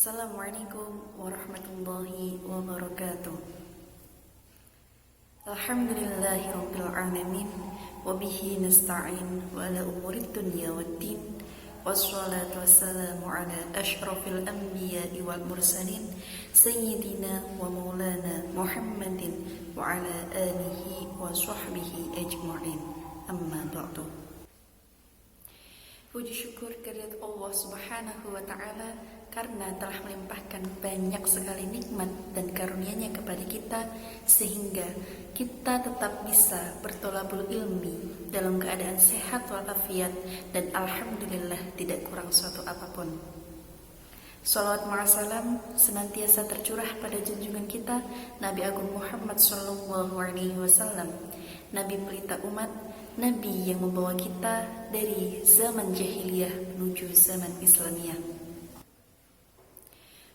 Assalamualaikum warahmatullahi wabarakatuh. Alhamdulillahi rabbil alamin, wabihi nasta'in wa ala umurid dunya waddin, wassalatu wassalamu ala ashrafil anbiya'i wal mursalin, sayyidina wa maulana Muhammadin wa ala alihi wa sahbihi ajma'in. Amma ba'du. Puji syukur kehadirat Allah Subhanahu wa Ta'ala karena telah melimpahkan banyak sekali nikmat dan karunia-Nya kepada kita, sehingga kita tetap bisa bertolabul ilmi dalam keadaan sehat walafiat, dan alhamdulillah tidak kurang suatu apapun. Salawat ma'asalam senantiasa tercurah pada junjungan kita Nabi Agung Muhammad SAW, Nabi pelita umat, Nabi yang membawa kita dari zaman jahiliyah menuju zaman Islamiyah.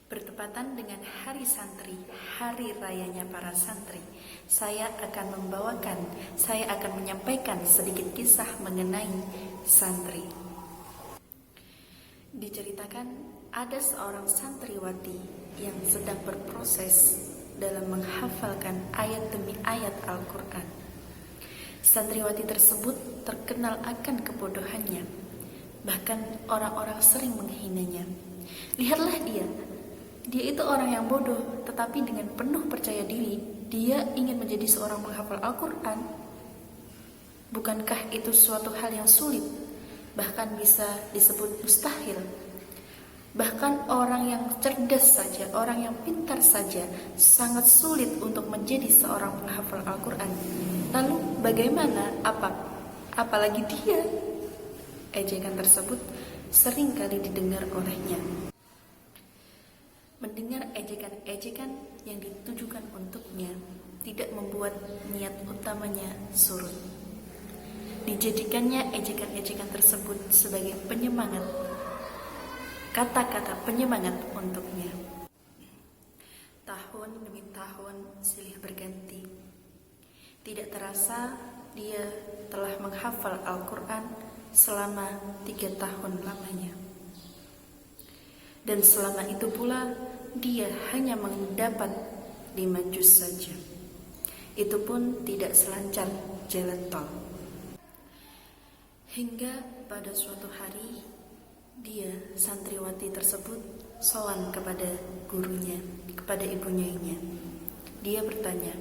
Bertepatan dengan hari santri, hari rayanya para santri, saya akan menyampaikan sedikit kisah mengenai santri. Diceritakan ada seorang santriwati yang sedang berproses dalam menghafalkan ayat demi ayat Al-Quran. Santriwati tersebut terkenal akan kebodohannya, bahkan orang-orang sering menghinanya. Lihatlah dia itu orang yang bodoh, tetapi dengan penuh percaya diri, dia ingin menjadi seorang penghafal Al-Quran. Bukankah itu suatu hal yang sulit, bahkan bisa disebut mustahil? Bahkan orang yang cerdas saja, orang yang pintar saja, sangat sulit untuk menjadi seorang penghafal Al-Quran. Lalu bagaimana? Apalagi dia? Ejekan tersebut sering kali didengar olehnya. Mendengar ejekan-ejekan yang ditujukan untuknya tidak membuat niat utamanya surut. Dijadikannya ejekan-ejekan tersebut sebagai penyemangat, kata-kata penyemangat untuknya. Tahun demi tahun silih berganti. Tidak terasa dia telah menghafal Al-Quran selama 3 tahun lamanya. Dan selama itu pula dia hanya mendapat 5 juz saja. Itu pun tidak selancar jalan tol. Hingga pada suatu hari dia, santriwati tersebut, sowan kepada gurunya, kepada ibunya. Dia bertanya,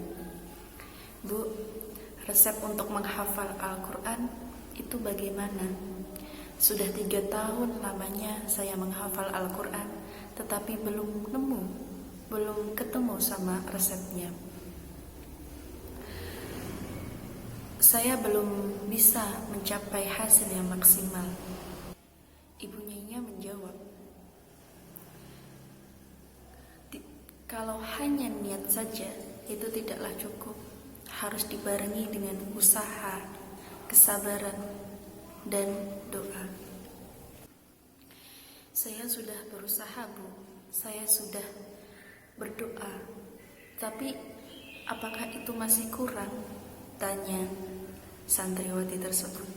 "Bu, resep untuk menghafal Al-Quran itu bagaimana? Sudah 3 tahun lamanya saya menghafal Al-Quran, tetapi belum ketemu sama resepnya. Saya belum bisa mencapai hasil yang maksimal." Ibunya menjawab, "Kalau hanya niat saja itu tidaklah cukup. Harus dibarengi dengan usaha, kesabaran, dan doa." "Saya sudah berusaha, Bu. Saya sudah berdoa. Tapi apakah itu masih kurang?" tanya santriwati tersebut.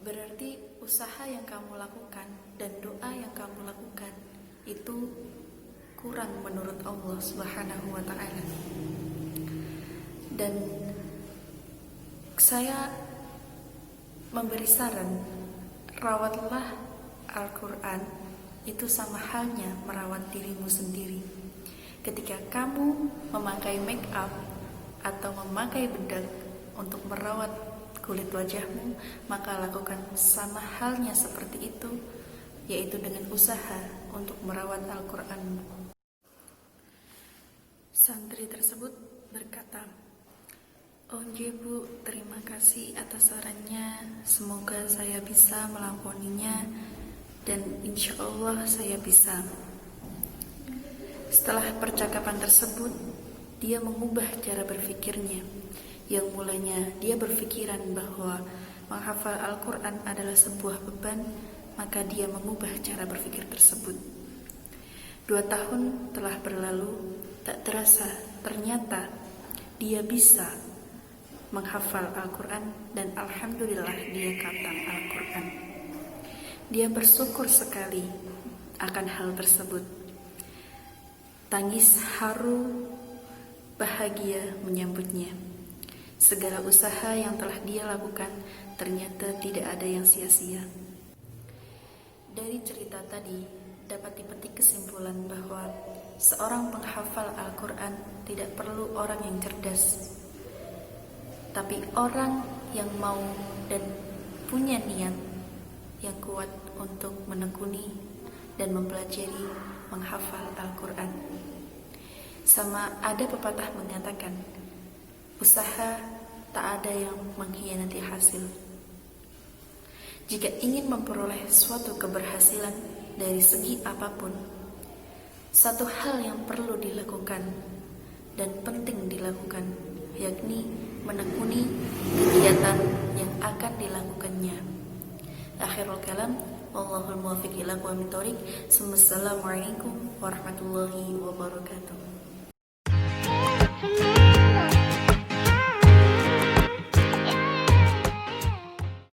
"Berarti usaha yang kamu lakukan dan doa yang kamu lakukan itu kurang menurut Allah Subhanahu wa Ta'ala. Dan saya memberi saran, rawatlah Al-Quran, itu sama halnya merawat dirimu sendiri. Ketika kamu memakai make up atau memakai bedak untuk merawat kulit wajahmu, maka lakukan sama halnya seperti itu, yaitu dengan usaha untuk merawat Al-Quranmu." Santri tersebut berkata, "Oh nggih Bu, terima kasih atas sarannya. Semoga saya bisa melampauinya dan insya Allah saya bisa." Setelah percakapan tersebut, dia mengubah cara berpikirnya. Yang mulanya dia berpikiran bahwa menghafal Al-Quran adalah sebuah beban, maka dia mengubah cara berpikir tersebut. 2 tahun telah berlalu, tak terasa ternyata dia bisa menghafal Al-Quran, dan alhamdulillah dia khatam Al-Quran. Dia bersyukur sekali akan hal tersebut. Tangis haru, bahagia menyambutnya. Segala usaha yang telah dia lakukan ternyata tidak ada yang sia-sia. Dari cerita tadi dapat dipetik kesimpulan bahwa seorang penghafal Al-Quran tidak perlu orang yang cerdas, tapi orang yang mau dan punya niat yang kuat untuk menekuni dan mempelajari menghafal Al-Quran. Sama ada pepatah mengatakan, usaha tak ada yang mengkhianati hasil. Jika ingin memperoleh suatu keberhasilan dari segi apapun, satu hal yang perlu dilakukan dan penting dilakukan, yakni menekuni kegiatan yang akan dilakukannya. Akhirul kalam, wallahul muwaffiq ila aqwamit thoriq. Assalamualaikum warahmatullahi wabarakatuh.